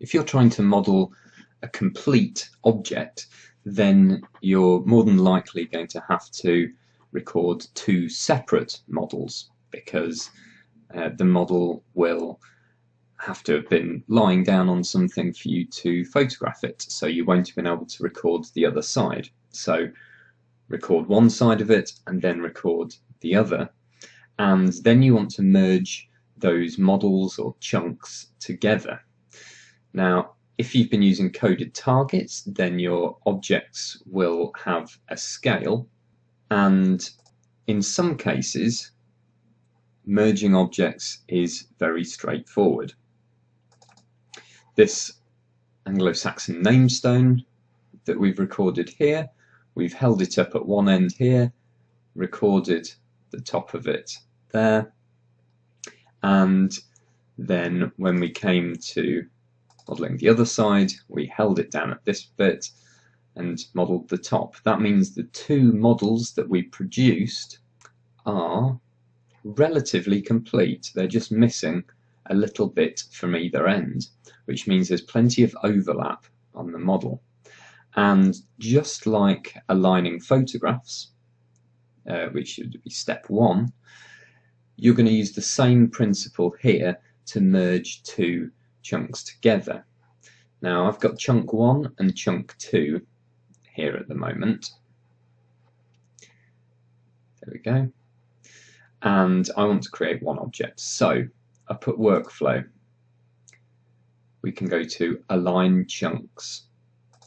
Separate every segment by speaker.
Speaker 1: If you're trying to model a complete object, then you're more than likely going to have to record two separate models, because the model will have to have been lying down on something for you to photograph it, so you won't have been able to record the other side. So record one side of it and then record the other, and then you want to merge those models or chunks together. Now, if you've been using coded targets, then your objects will have a scale, and in some cases merging objects is very straightforward. This Anglo-Saxon namestone that we've recorded here, we've held it up at one end here, recorded the top of it there, and then when we came to modelling the other side, we held it down at this bit and modelled the top. That means the two models that we produced are relatively complete. They're just missing a little bit from either end, which means there's plenty of overlap on the model. And just like aligning photographs, which should be step one, you're going to use the same principle here to merge two chunks together. Now, I've got chunk 1 and chunk 2 here at the moment. There we go. And I want to create one object. So up at workflow, we can go to align chunks,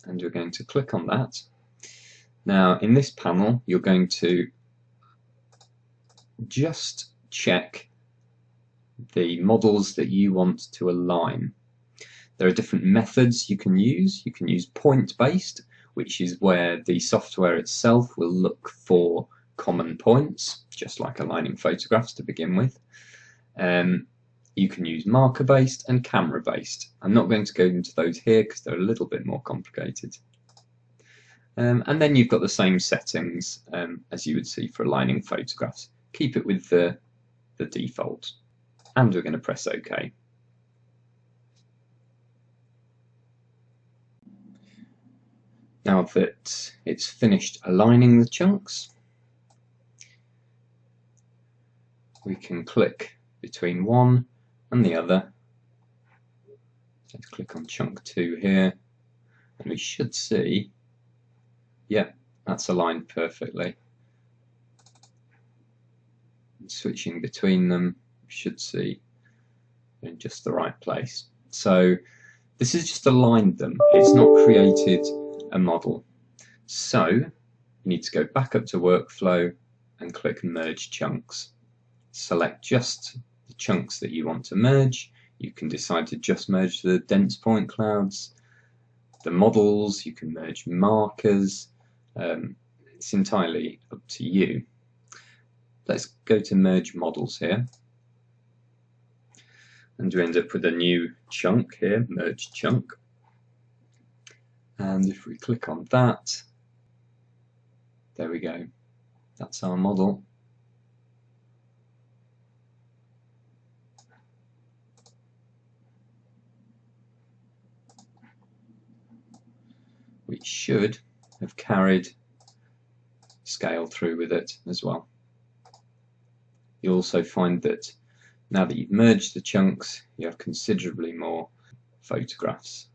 Speaker 1: and we're going to click on that. Now, in this panel, you're going to just check the models that you want to align. There are different methods you can use. You can use point-based, which is where the software itself will look for common points, just like aligning photographs to begin with. You can use marker-based and camera-based. I'm not going to go into those here because they're a little bit more complicated. And then you've got the same settings as you would see for aligning photographs. Keep it with the default, and we're going to press OK. Now that it's finished aligning the chunks, we can click between one and the other. Let's click on chunk 2 here, and we should see, yeah, that's aligned perfectly. And switching between them, we should see in just the right place. So this has just aligned them. It's not created a model. So you need to go back up to workflow and click merge chunks. Select just the chunks that you want to merge. You can decide to just merge the dense point clouds, the models, you can merge markers. It's entirely up to you. Let's go to merge models here, and we end up with a new chunk here, merge chunk. And if we click on that, there we go. That's our model. Which should have carried scale through with it as well. You'll also find that now that you've merged the chunks, you have considerably more photographs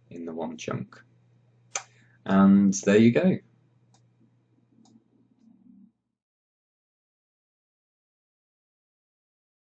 Speaker 1: in the one chunk. And there you go.